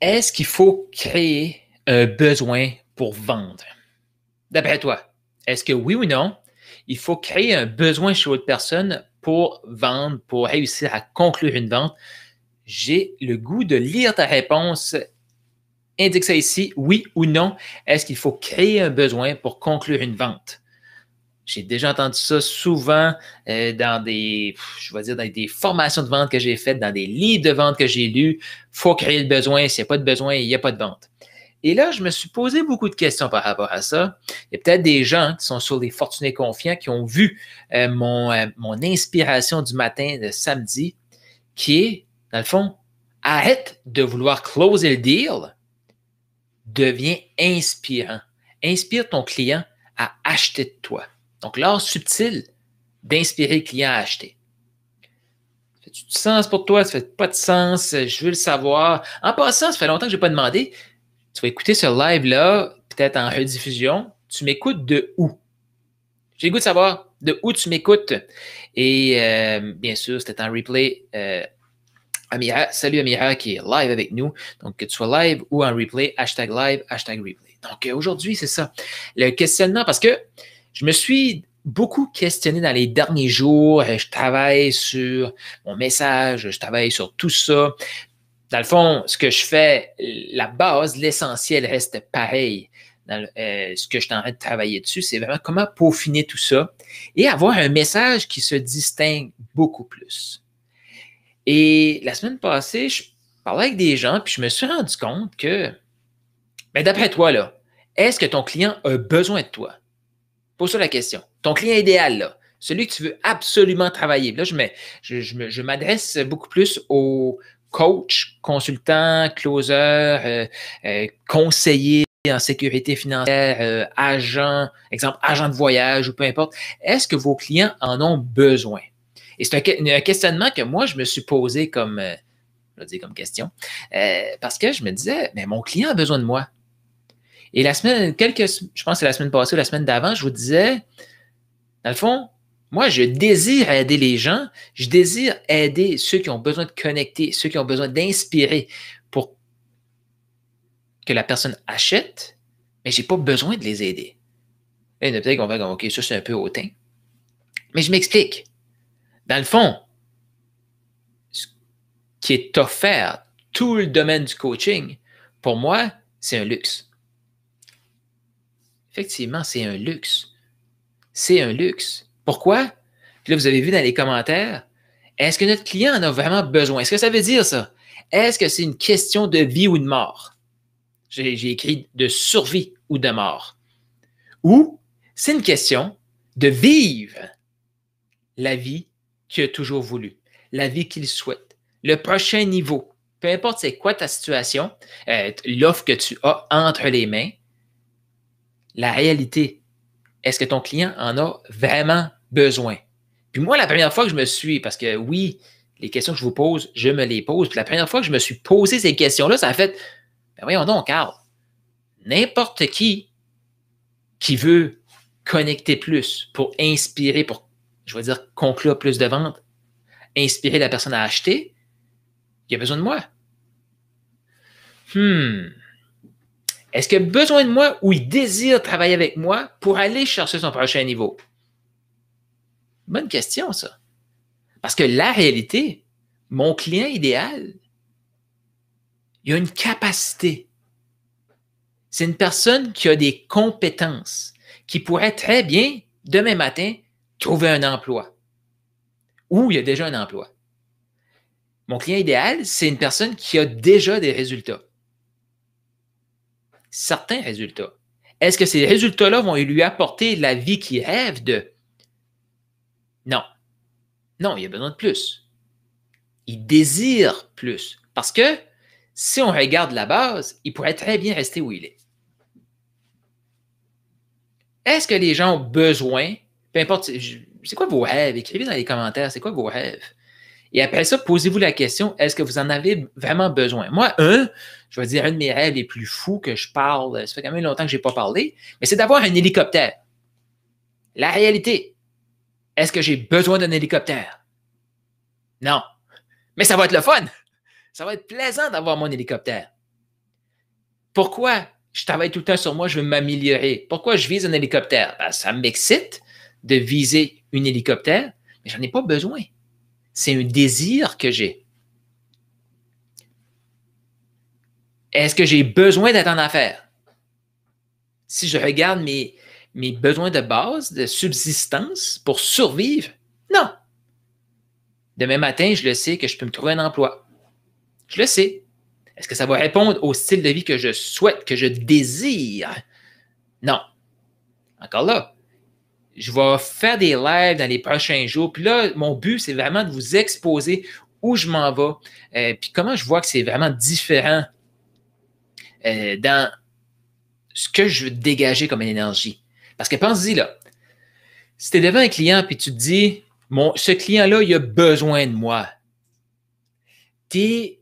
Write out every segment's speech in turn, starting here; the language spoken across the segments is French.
Est-ce qu'il faut créer un besoin pour vendre? D'après toi, est-ce que oui ou non, il faut créer un besoin chez l'autre personne pour vendre, pour réussir à conclure une vente? J'ai le goût de lire ta réponse. Indique ça ici, oui ou non. Est-ce qu'il faut créer un besoin pour conclure une vente? J'ai déjà entendu ça souvent dans dans des formations de vente que j'ai faites, dans des livres de vente que j'ai lus. Il faut créer le besoin. S'il n'y a pas de besoin, il n'y a pas de vente. Et là, je me suis posé beaucoup de questions par rapport à ça. Il y a peut-être des gens qui sont sur les Fortunés Confiants qui ont vu mon inspiration du matin de samedi, qui est, dans le fond, arrête de vouloir closer le deal, deviens inspirant. Inspire ton client à acheter de toi. Donc, l'art subtil d'inspirer le client à acheter. Ça fait du sens pour toi? Ça fait pas de sens? Je veux le savoir. En passant, ça fait longtemps que je n'ai pas demandé. Tu vas écouter ce live-là, peut-être en rediffusion. Tu m'écoutes de où? J'ai le goût de savoir de où tu m'écoutes. Et bien sûr, c'était en replay. Amira, salut Amira qui est live avec nous. Donc, que tu sois live ou en replay, hashtag live, hashtag replay. Donc, aujourd'hui, c'est ça. Le questionnement, parce que je me suis beaucoup questionné dans les derniers jours. Je travaille sur mon message, je travaille sur tout ça. Dans le fond, ce que je fais, la base, l'essentiel reste pareil. Ce que je suis en train de travailler dessus, c'est vraiment comment peaufiner tout ça et avoir un message qui se distingue beaucoup plus. Et la semaine passée, je parlais avec des gens, puis je me suis rendu compte que, d'après toi, là, est-ce que ton client a besoin de toi? Pose-toi la question. Ton client idéal, là, celui que tu veux absolument travailler. Là, je m'adresse beaucoup plus aux coachs, consultants, closers, conseillers en sécurité financière, agents, exemple, agents de voyage ou peu importe. Est-ce que vos clients en ont besoin? Et c'est un questionnement que moi, je me suis posé comme question, parce que je me disais, mais mon client a besoin de moi. Et je pense que c'est la semaine passée ou la semaine d'avant, je vous disais, dans le fond, moi, je désire aider les gens, je désire aider ceux qui ont besoin de connecter, ceux qui ont besoin d'inspirer pour que la personne achète, mais je n'ai pas besoin de les aider. Et il y en a peut-être qu'on va dire, OK, ça c'est un peu hautain. Mais je m'explique. Dans le fond, ce qui est offert, tout le domaine du coaching, pour moi, c'est un luxe. Effectivement, c'est un luxe. C'est un luxe. Pourquoi? Puis là, vous avez vu dans les commentaires, est-ce que notre client en a vraiment besoin? Est-ce que ça veut dire ça? Est-ce que c'est une question de vie ou de mort? J'ai écrit de survie ou de mort. Ou c'est une question de vivre la vie qu'il a toujours voulu, la vie qu'il souhaite, le prochain niveau. Peu importe c'est quoi ta situation, l'offre que tu as entre les mains, la réalité, est-ce que ton client en a vraiment besoin? Puis moi, la première fois que je me suis, parce que oui, les questions que je vous pose, je me les pose. Puis la première fois que je me suis posé ces questions-là, ça a fait, voyons donc, Carl, n'importe qui veut connecter plus pour inspirer, pour, je vais dire, conclure plus de ventes, inspirer la personne à acheter, il a besoin de moi. Est-ce qu'il a besoin de moi ou il désire travailler avec moi pour aller chercher son prochain niveau? Bonne question, ça. Parce que la réalité, mon client idéal, il a une capacité. C'est une personne qui a des compétences, qui pourrait très bien, demain matin, trouver un emploi. Ou il a déjà un emploi. Mon client idéal, c'est une personne qui a déjà des résultats. Certains résultats. Est-ce que ces résultats-là vont lui apporter la vie qu'il rêve de? Non. Non, il a besoin de plus. Il désire plus. Parce que si on regarde la base, il pourrait très bien rester où il est. Est-ce que les gens ont besoin, peu importe, c'est quoi vos rêves? Écrivez dans les commentaires, c'est quoi vos rêves? Et après ça, posez-vous la question, est-ce que vous en avez vraiment besoin? Moi, je vais dire un de mes rêves les plus fous que je parle, ça fait quand même longtemps que je n'ai pas parlé, mais c'est d'avoir un hélicoptère. La réalité, est-ce que j'ai besoin d'un hélicoptère? Non. Mais ça va être le fun. Ça va être plaisant d'avoir mon hélicoptère. Pourquoi je travaille tout le temps sur moi, je veux m'améliorer? Pourquoi je vise un hélicoptère? Ben, ça m'excite de viser un hélicoptère, mais j'en ai pas besoin. C'est un désir que j'ai. Est-ce que j'ai besoin d'être en affaires? Si je regarde mes besoins de base, de subsistance pour survivre, non. Demain matin, je le sais que je peux me trouver un emploi. Je le sais. Est-ce que ça va répondre au style de vie que je souhaite, que je désire? Non. Encore là, je vais faire des lives dans les prochains jours. Puis là, mon but, c'est vraiment de vous exposer où je m'en vais, puis comment je vois que c'est vraiment différent dans ce que je veux dégager comme énergie. Parce que pense-y, là, si tu es devant un client et tu te dis, ce client-là, il a besoin de moi, tu es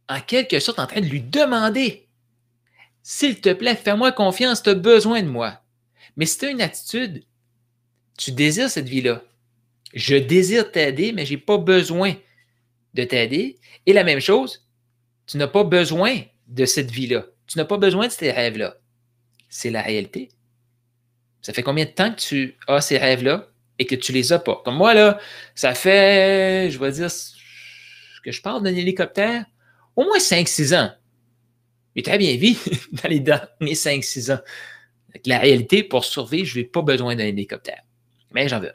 en quelque sorte en train de lui demander, s'il te plaît, fais-moi confiance, tu as besoin de moi. Mais si tu as une attitude, tu désires cette vie-là. Je désire t'aider, mais je n'ai pas besoin de t'aider. Et la même chose, tu n'as pas besoin de cette vie-là. Tu n'as pas besoin de ces rêves-là. C'est la réalité. Ça fait combien de temps que tu as ces rêves-là et que tu les as pas? Comme moi, là, ça fait, je vais dire, que je parle d'un hélicoptère, au moins 5-6 ans. J'ai très bien vu dans les derniers 5-6 ans. Donc, la réalité, pour survivre, je n'ai pas besoin d'un hélicoptère. Mais j'en veux.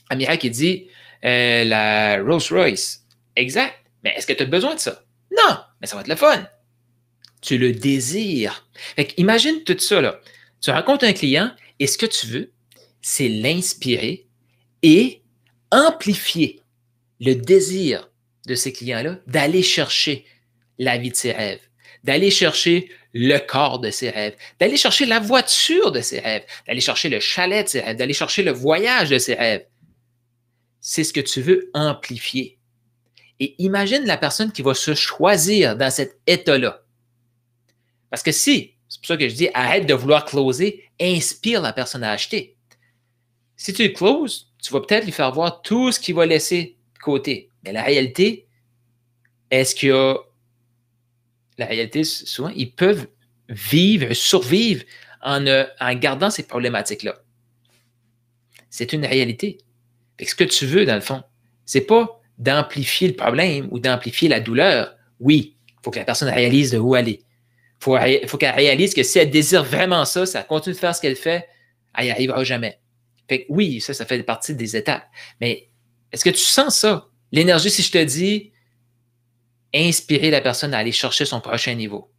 Amira qui dit la Rolls-Royce. Exact. Mais est-ce que tu as besoin de ça? Non, mais ça va être le fun. Tu le désires. Fait que imagine tout ça, là. Tu rencontres un client et ce que tu veux, c'est l'inspirer et amplifier le désir de ces clients-là d'aller chercher la vie de ses rêves, d'aller chercher le corps de ses rêves, d'aller chercher la voiture de ses rêves, d'aller chercher le chalet de ses rêves, d'aller chercher le voyage de ses rêves. C'est ce que tu veux amplifier. Et imagine la personne qui va se choisir dans cet état-là. Parce que si, c'est pour ça que je dis, arrête de vouloir closer, inspire la personne à acheter. Si tu le closes, tu vas peut-être lui faire voir tout ce qu'il va laisser de côté. Mais la réalité, est-ce qu'il y a... La réalité, souvent, ils peuvent vivre, survivre en gardant ces problématiques-là. C'est une réalité. Ce que tu veux, dans le fond, c'est pas d'amplifier le problème ou d'amplifier la douleur. Oui, il faut que la personne réalise de où elle est. Il faut qu'elle réalise que si elle désire vraiment ça, ça continue de faire ce qu'elle fait, elle n'y arrivera jamais. Fait que oui, ça fait partie des étapes. Mais est-ce que tu sens ça? L'énergie, si je te dis, inspirer la personne à aller chercher son prochain niveau.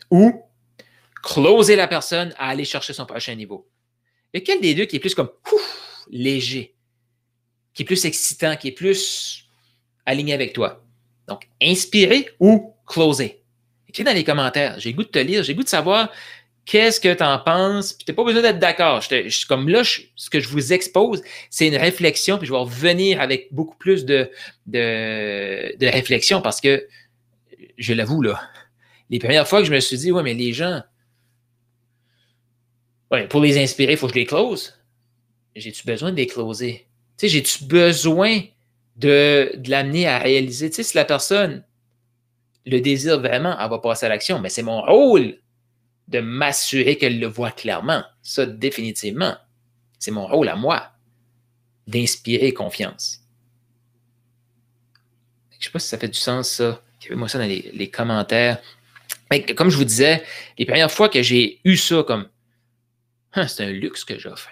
Ou closer la personne à aller chercher son prochain niveau. Lequel des deux qui est plus comme léger, qui est plus excitant, qui est plus aligné avec toi? Donc, inspirer ou closer? Écris dans les commentaires. J'ai le goût de te lire, j'ai le goût de savoir qu'est-ce que tu en penses. Tu n'as pas besoin d'être d'accord. Comme là, ce que je vous expose, c'est une réflexion, puis je vais revenir avec beaucoup plus de réflexion parce que, je l'avoue, là, les premières fois que je me suis dit, ouais, mais les gens, ouais, pour les inspirer, il faut que je les close. J'ai-tu besoin de les closer? Tu sais, j'ai-tu besoin de l'amener à réaliser? Tu sais, si la personne le désire vraiment, elle va passer à l'action, mais c'est mon rôle de m'assurer qu'elle le voit clairement. Ça, définitivement, c'est mon rôle à moi d'inspirer confiance. Je ne sais pas si ça fait du sens, ça. Écrivez-moi ça dans les commentaires. Mais comme je vous disais, les premières fois que j'ai eu ça comme c'est un luxe que j'offre.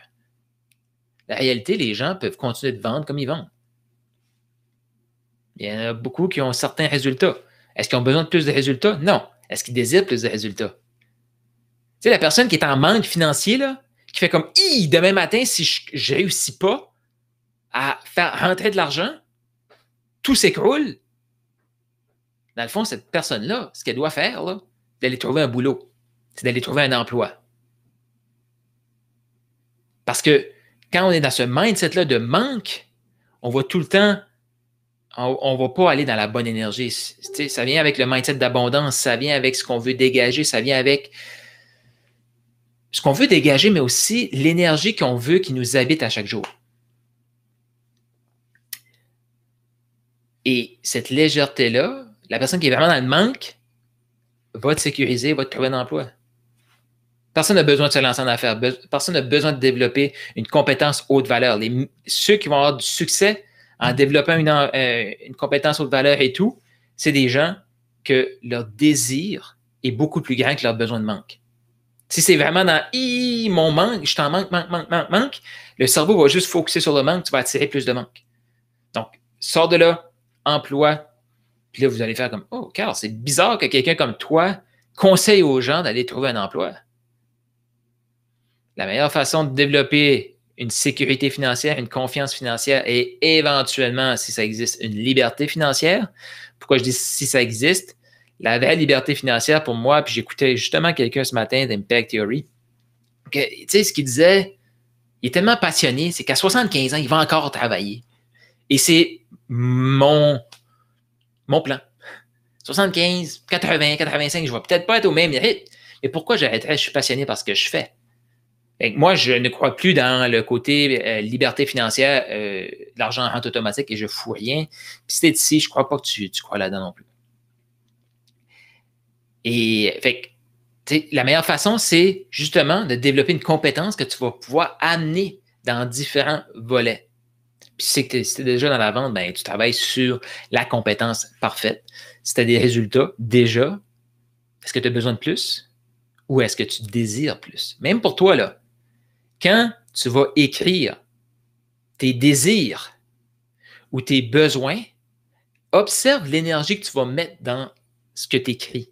La réalité, les gens peuvent continuer de vendre comme ils vendent. Il y en a beaucoup qui ont certains résultats. Est-ce qu'ils ont besoin de plus de résultats? Non. Est-ce qu'ils désirent plus de résultats? Tu sais, la personne qui est en manque financier, là, qui fait comme demain matin, si je ne réussis pas à faire rentrer de l'argent, tout s'écroule. Dans le fond, cette personne-là, ce qu'elle doit faire, là, c'est d'aller trouver un boulot. C'est d'aller trouver un emploi. Parce que quand on est dans ce mindset-là de manque, on va tout le temps, on ne va pas aller dans la bonne énergie. Tu sais, ça vient avec le mindset d'abondance, ça vient avec ce qu'on veut dégager, ça vient avec ce qu'on veut dégager, mais aussi l'énergie qu'on veut qui nous habite à chaque jour. Et cette légèreté-là, la personne qui est vraiment dans le manque, va te sécuriser, va te trouver un emploi. Personne n'a besoin de se lancer en affaires. Personne n'a besoin de développer une compétence haute valeur. Ceux qui vont avoir du succès en développant une compétence haute valeur et tout, c'est des gens que leur désir est beaucoup plus grand que leur besoin de manque. Si c'est vraiment dans mon manque, je t'en manque, le cerveau va juste focuser sur le manque, tu vas attirer plus de manque. Donc, sors de là, emploi, puis là, vous allez faire comme oh, Carl, c'est bizarre que quelqu'un comme toi conseille aux gens d'aller trouver un emploi. La meilleure façon de développer une sécurité financière, une confiance financière et éventuellement, si ça existe, une liberté financière. Pourquoi je dis si ça existe? La vraie liberté financière pour moi, puis j'écoutais justement quelqu'un ce matin d'Impact Theory, tu sais, ce qu'il disait, il est tellement passionné, c'est qu'à 75 ans, il va encore travailler. Et c'est mon plan. 75, 80, 85, je ne vais peut-être pas être au même rythme, mais pourquoi j'arrêterais? Je suis passionné par ce que je fais. Moi, je ne crois plus dans le côté liberté financière, l'argent rentre automatique et je ne fous rien. Puis si tu es ici, je ne crois pas que tu crois là-dedans non plus. Et fait la meilleure façon, c'est justement de développer une compétence que tu vas pouvoir amener dans différents volets. Puis si tu es déjà dans la vente, ben, tu travailles sur la compétence parfaite. Si tu as des résultats déjà, est-ce que tu as besoin de plus ou est-ce que tu désires plus? Même pour toi, là, quand tu vas écrire tes désirs ou tes besoins, observe l'énergie que tu vas mettre dans ce que tu écris.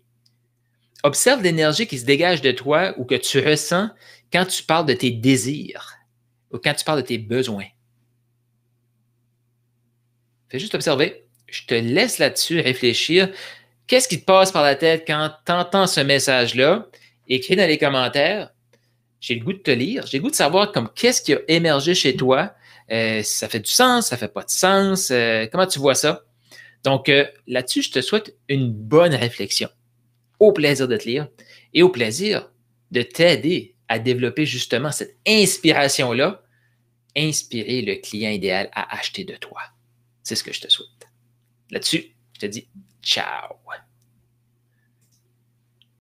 Observe l'énergie qui se dégage de toi ou que tu ressens quand tu parles de tes désirs ou quand tu parles de tes besoins. Fais juste observer. Je te laisse là-dessus réfléchir. Qu'est-ce qui te passe par la tête quand tu entends ce message-là? Écris dans les commentaires. J'ai le goût de te lire. J'ai le goût de savoir comme qu'est-ce qui a émergé chez toi. Ça fait du sens, ça fait pas de sens. Comment tu vois ça? Donc, là-dessus, je te souhaite une bonne réflexion. Au plaisir de te lire et au plaisir de t'aider à développer justement cette inspiration-là, inspirer le client idéal à acheter de toi. C'est ce que je te souhaite. Là-dessus, je te dis ciao.